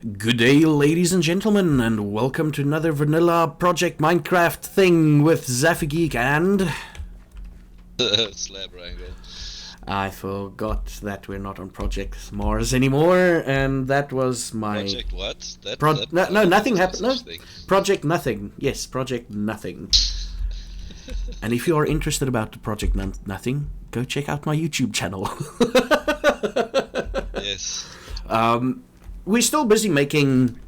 Good day, ladies and gentlemen, and welcome to another vanilla Project Minecraft thing with Zafigeek and... Slab Wrangle. I forgot that we're not on Project Mars anymore, and that was my... Project what? Nothing happened. No, Project Nothing. Yes, Project Nothing. And if you are interested about the Project Nothing, go check out my YouTube channel. Yes. We're still busy making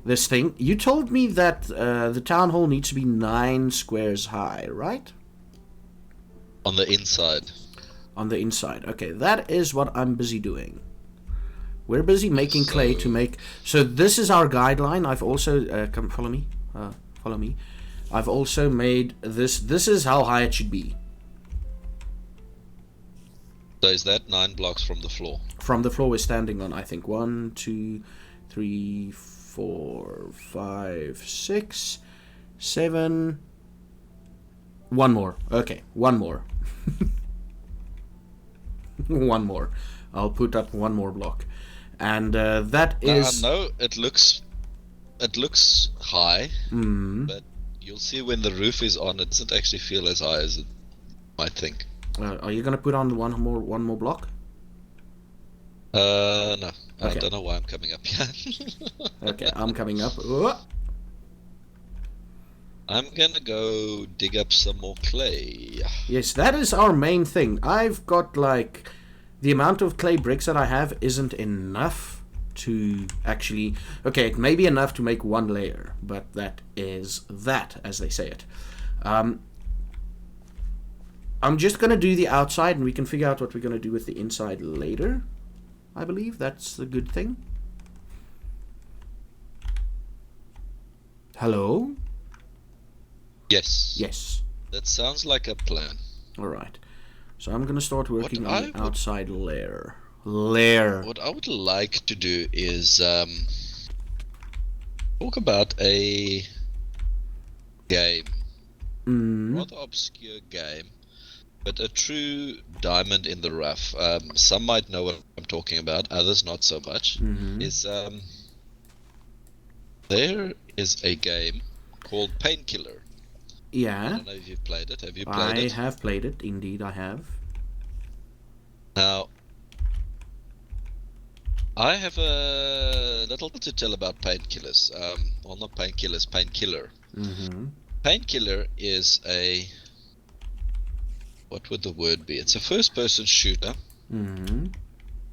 this thing. You told me that the town hall needs to be 9 squares high, right? On the inside. On the inside. Okay, that is what I'm busy doing. We're busy making clay to make... So this is our guideline. I've also... come follow me. Follow me. I've also made this... This is how high it should be. So is that 9 blocks from the floor? From the floor we're standing on, I think. 1, 2, 3, 4, 5, 6, 7... One more. Okay, one more. One more. I'll put up one more block. And that is... No, it looks high, but you'll see when the roof is on, it doesn't actually feel as high as it might think. Are you gonna put on one more block? No. Okay. I don't know why I'm coming up here. Okay, I'm coming up. I'm gonna go dig up some more clay. Yes, that is our main thing. I've got like... The amount of clay bricks that I have isn't enough to actually... Okay, it may be enough to make one layer, but that is that, as they say it. I'm just gonna do the outside, and we can figure out what we're gonna do with the inside later. I believe that's the good thing. Hello? Yes. Yes. That sounds like a plan. Alright. So I'm gonna start working What on I the would- outside layer. What I would like to do is talk about a game. Rather obscure game, but a true diamond in the rough. Some might know what I'm talking about, others not so much. There is a game called Painkiller. I Yeah, don't know if you've played it. Have you played I it? have played it. Indeed, I have. Now, I have a little to tell about painkillers. Well, not painkillers, Painkiller. Painkiller is a... What would the word be? It's a first-person shooter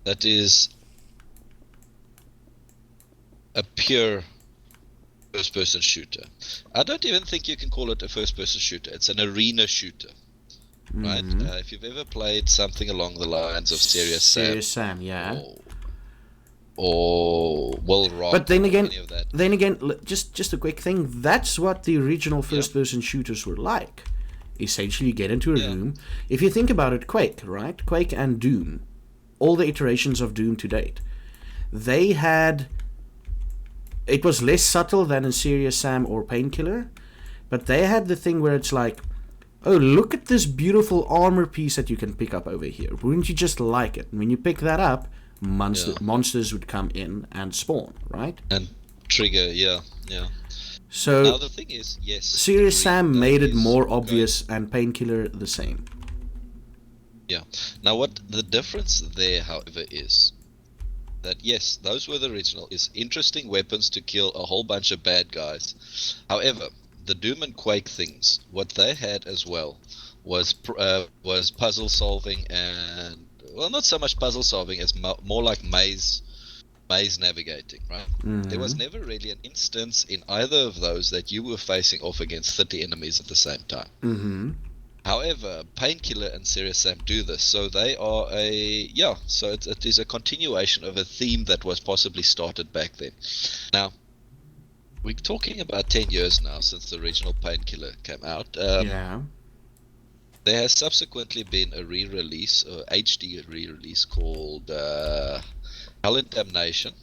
that is a pure first-person shooter. I don't even think you can call it a first-person shooter. It's an arena shooter, right? If you've ever played something along the lines of Serious Sam, Serious Sam, yeah. or Will Rock, But then or again, any of that. just a quick thing. That's what the original first-person shooters were like. Essentially, you get into a room. If you think about it, Quake, right? Quake and Doom, all the iterations of Doom to date, they had... It was less subtle than in Serious Sam or Painkiller, but they had the thing where it's like, oh, look at this beautiful armor piece that you can pick up over here. Wouldn't you just like it? And when you pick that up, monsters would come in and spawn, right? And trigger, yeah. So Now the thing is, yes, Serious Sam made it more okay. obvious, and Painkiller the same. Yeah. Now what the difference there, however, is that yes, those were the original. Is interesting weapons to kill a whole bunch of bad guys. However, the Doom and Quake things, what they had as well was puzzle solving, and well, not so much puzzle solving as more like maze navigating, right? There was never really an instance in either of those that you were facing off against 30 enemies at the same time. However, Painkiller and Serious Sam do this, so they are so it is a continuation of a theme that was possibly started back then. Now, we're talking about 10 years now since the original Painkiller came out. There has subsequently been a re-release, HD re-release called Hell and Damnation.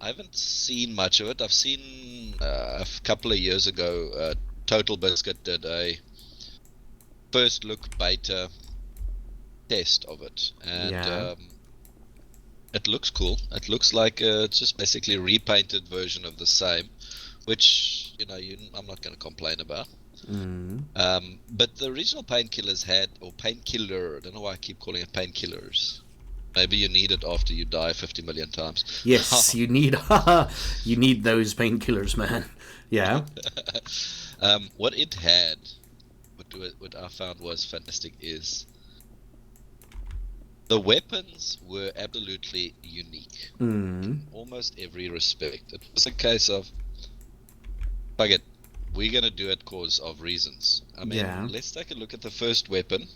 I haven't seen much of it. I've seen a couple of years ago, Total Biscuit did a first look beta test of it, and It looks cool. It looks like just basically a repainted version of the same, which I'm not going to complain about. But the original Painkillers Painkiller. I don't know why I keep calling it Painkillers. Maybe you need it after you die 50 million times. Yes, you need those painkillers, man. Yeah. What it had, what I found was fantastic, is the weapons were absolutely unique in almost every respect. It was a case of, fuck it, we're going to do it because of reasons. I mean, let's take a look at the first weapon,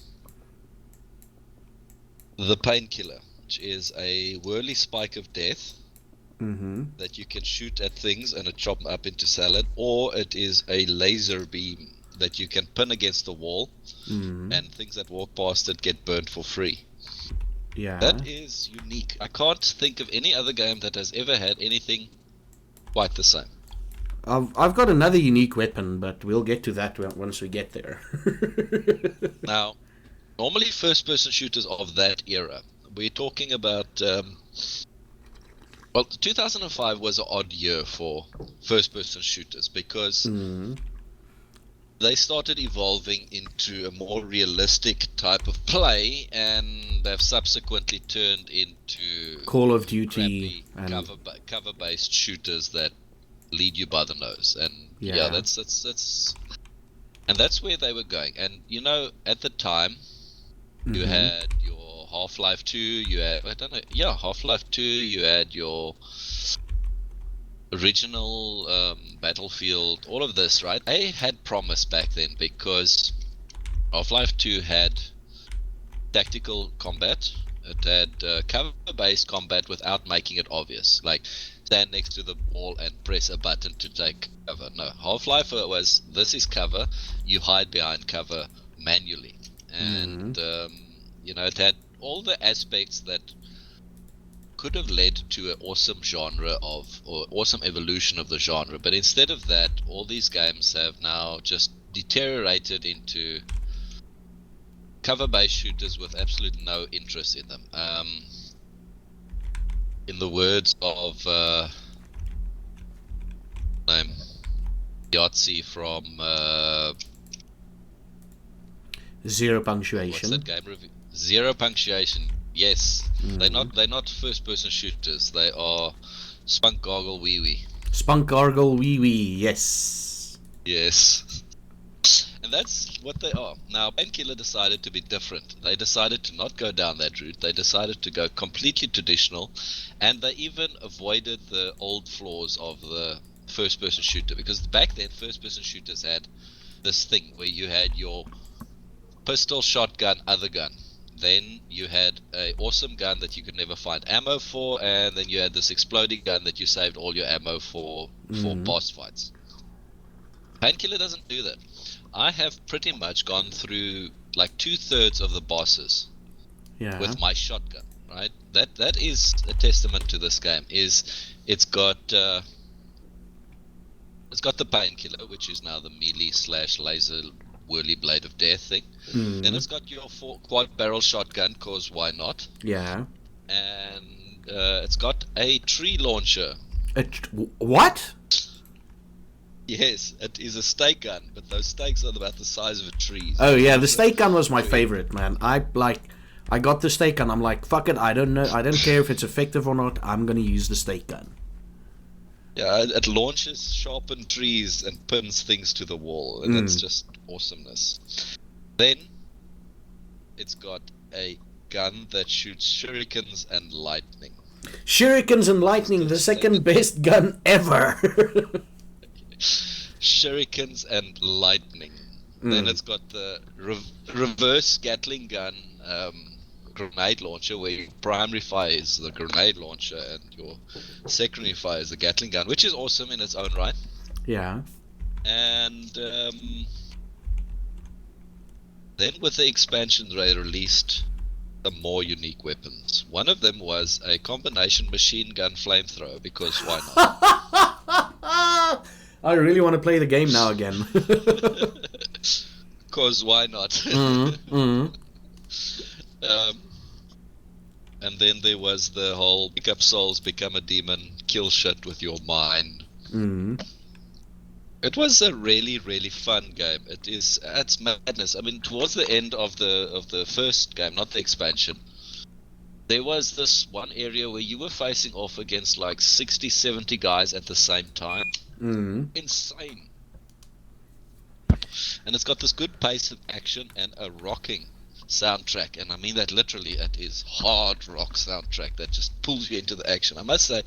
the Painkiller, which is a whirly spike of death that you can shoot at things and it chop them up into salad, or it is a laser beam that you can pin against the wall and things that walk past it get burnt for free. Yeah. That is unique. I can't think of any other game that has ever had anything quite the same. I've got another unique weapon, but we'll get to that once we get there. Now, normally first-person shooters of that era, we're talking about... well, 2005 was an odd year for first-person shooters because they started evolving into a more realistic type of play, and they've subsequently turned into Call of Duty and cover-based shooters that lead you by the nose. And that's and that's where they were going. And at the time, you had your Half-Life 2, you had Half-Life 2, you had your original Battlefield, all of this, right? They had promise back then because Half-Life 2 had tactical combat. It had cover-based combat without making it obvious, like stand next to the wall and press a button to take cover. No, Half-Life was, this is cover, you hide behind cover manually. And it had all the aspects that could have led to an awesome genre or awesome evolution of the genre, but instead of that, all these games have now just deteriorated into cover-based shooters with absolutely no interest in them. In the words of Yahtzee from Zero Punctuation. What's that game review? Zero Punctuation. Yes, they're not first-person shooters. They are Spunk Gargle Wee Wee. Spunk Gargle Wee Wee. Yes. Yes. And that's what they are. Now, Painkiller decided to be different. They decided to not go down that route. They decided to go completely traditional, and they even avoided the old flaws of the first-person shooter, because back then, first-person shooters had this thing where you had your pistol, shotgun, other gun. Then you had an awesome gun that you could never find ammo for, and then you had this exploding gun that you saved all your ammo for boss fights. Painkiller doesn't do that. I have pretty much gone through like 2/3 of the bosses with my shotgun, right? That is a testament to this game. It's got the Painkiller, which is now the melee/laser whirly blade of death thing. Then it's got your quad barrel shotgun, cause why not? Yeah. And it's got a tree launcher. What? Yes, it is a stake gun, but those stakes are about the size of a tree. Oh yeah, the stake gun was my favorite, man. I got the stake gun. I'm like, fuck it. I don't care if it's effective or not. I'm gonna use the stake gun. Yeah, it launches sharpened trees and pins things to the wall, and that's just awesomeness. Then it's got a gun that shoots shurikens and lightning. Shurikens and lightning, the second best gun ever. Shurikens and lightning. Then it's got the reverse Gatling gun grenade launcher, where your primary fire is the grenade launcher and your secondary fire is the Gatling gun, which is awesome in its own right. Yeah. And then with the expansions, they released some more unique weapons. One of them was a combination machine gun flamethrower, because why not? I really want to play the game now again. Because why not? And then there was the whole pick up souls, become a demon, kill shit with your mind. Mm. It was a really, really fun game. It's madness. I mean, towards the end of the first game, not the expansion, there was this one area where you were facing off against like 60, 70 guys at the same time. Mm. Insane. And it's got this good pace of action and a rocking soundtrack, and I mean that literally. It is hard rock soundtrack that just pulls you into the action. I must say,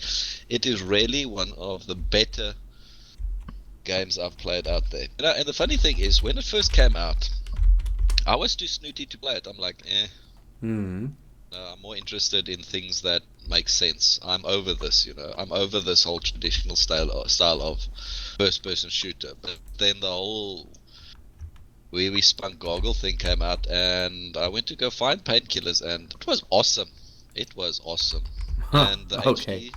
it is really one of the better games I've played out there. And the funny thing is, when it first came out, I was too snooty to play it. I'm like, Mm. I'm more interested in things that make sense. I'm over this, I'm over this whole traditional style of first-person shooter. But then the whole we spun goggle thing came out, and I went to go find Painkillers, and it was awesome. It was awesome. Huh, And the okay.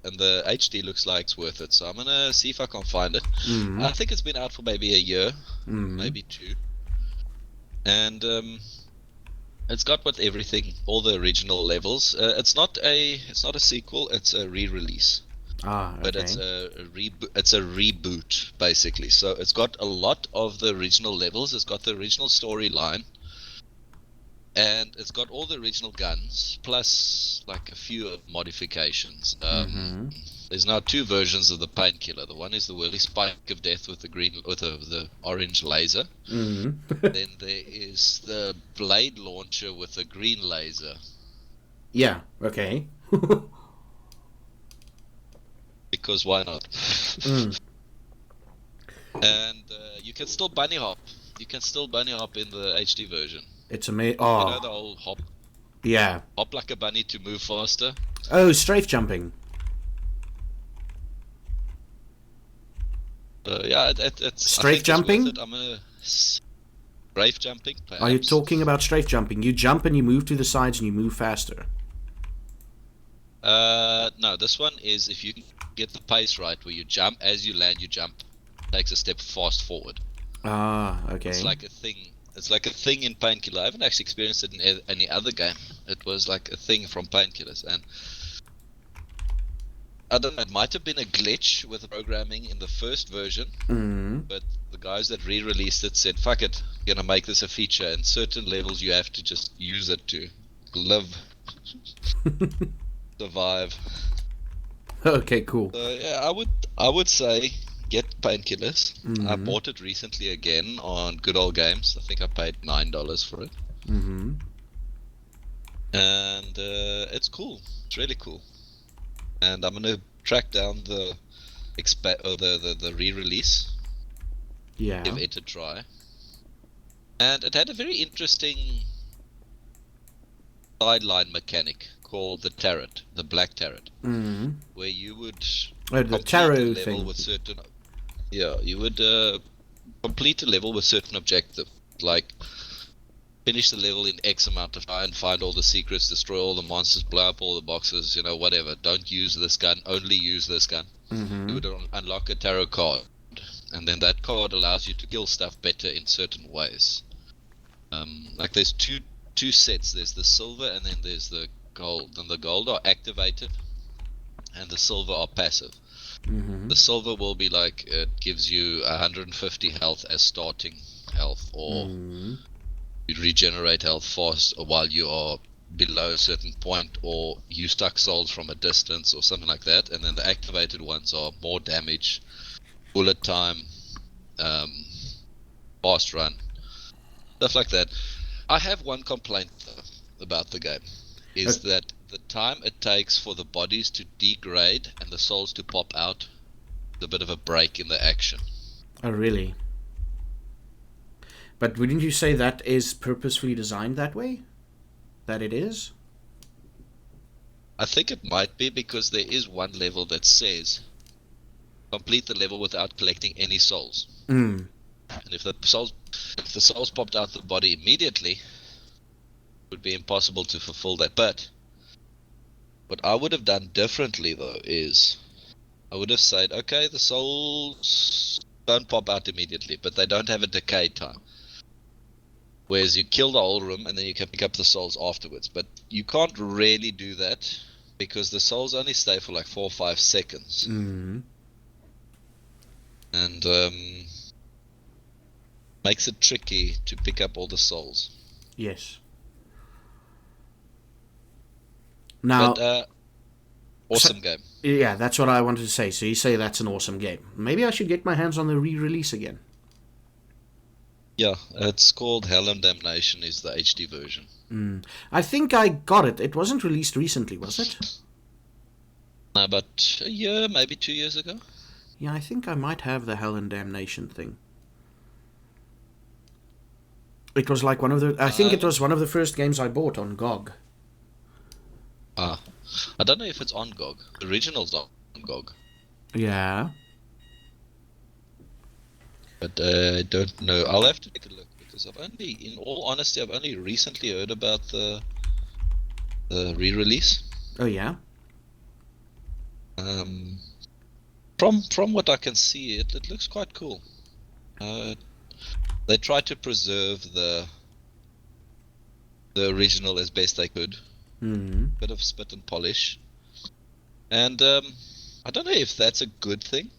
HD looks like it's worth it. So I'm gonna see if I can find it. Mm. I think it's been out for maybe a year, Mm. maybe 2, and it's got with everything, all the original levels. It's not a sequel. It's a re-release. Ah, okay. But it's a reboot basically. So it's got a lot of the original levels. It's got the original storyline, and it's got all the original guns plus like a few modifications. There's now 2 versions of the Painkiller. The one is the whirly spike of death with the orange laser. Mm. Then there is the blade launcher with the green laser. Yeah. Okay. Because why not? Mm. And you can still bunny hop. You can still bunny hop in the HD version. It's amazing. You know Oh, the whole hop yeah. like a bunny to move faster? Oh, strafe jumping. Yeah, it's Strafe jumping? I'm gonna strafe jumping. Perhaps. Are you talking about strafe jumping? You jump and you move to the sides and you move faster. No, this one is if you get the pace right, where you jump as you land, you jump, takes a step fast forward. Ah, okay. It's like a thing. It's like a thing in Painkiller. I haven't actually experienced it in any other game. It was like a thing from Painkillers, and I don't know. It might have been a glitch with the programming in the first version, but the guys that re-released it said, "Fuck it, gonna make this a feature. And certain levels, you have to just use it to live, survive." Okay, cool. So yeah, I would say get Painkillers. I bought it recently again on Good Old Games. I think I paid $9 for it. Mm-hmm. And it's cool. It's really cool. And I'm gonna track down the re-release. Yeah. Give it a try. And it had a very interesting sideline mechanic called the tarot, the black tarot, where you would the tarot level thing. with certain. Yeah, you would complete a level with certain objectives, like finish the level in X amount of time, find all the secrets, destroy all the monsters, blow up all the boxes, whatever. Don't use this gun, only use this gun. You would unlock a tarot card, and then that card allows you to kill stuff better in certain ways. Like there's two sets. There's the silver and then there's the gold. And the gold are activated, and the silver are passive. The silver will be like, it gives you 150 health as starting health, or you regenerate health fast while you are below a certain point, or you stuck souls from a distance or something like that. And then the activated ones are more damage, bullet time, fast run, stuff like that. I have one complaint though about the game, is that the time it takes for the bodies to degrade and the souls to pop out is a bit of a break in the action. Oh, really? But wouldn't you say that is purposefully designed that way? That it is? I think it might be, because there is one level that says complete the level without collecting any souls. And if the souls popped out the body immediately, it would be impossible to fulfill that. But what I would have done differently though is I would have said, okay, the souls don't pop out immediately, but they don't have a decay time. Whereas you kill the whole room and then you can pick up the souls afterwards. But you can't really do that because the souls only stay for like 4 or 5 seconds. Mm-hmm. And makes it tricky to pick up all the souls. Yes. Now, but awesome game. Yeah, that's what I wanted to say. So you say that's an awesome game. Maybe I should get my hands on the re-release again. Yeah, it's called Hell and Damnation is the HD version. I think I got it. It wasn't released recently, was it? No, about a year, maybe 2 years ago. Yeah, I think I might have the Hell and Damnation thing. It was like one of the... I think it was one of the first games I bought on GOG. I don't know if it's on GOG. The original's on GOG. Yeah. But I don't know. I'll have to take a look because in all honesty, I've only recently heard about the re-release. Oh yeah. From what I can see, it looks quite cool. They tried to preserve the original as best they could. Mm-hmm. Bit of spit and polish, and I don't know if that's a good thing.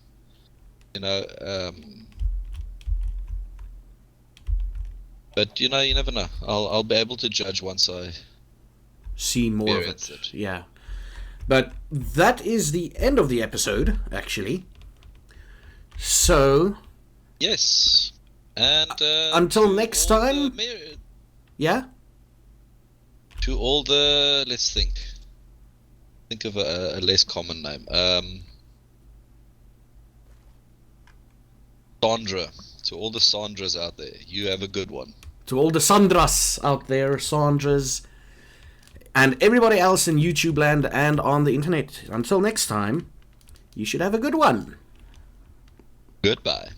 But you never know. I'll be able to judge once I see more of it. Yeah. But that is the end of the episode, actually. So. Yes. And until next time. Yeah. To all the, let's think of a less common name. Sandra. To all the Sandras out there, you have a good one. To all the Sandras out there, Sandras, and everybody else in YouTube land and on the internet. Until next time, you should have a good one. Goodbye.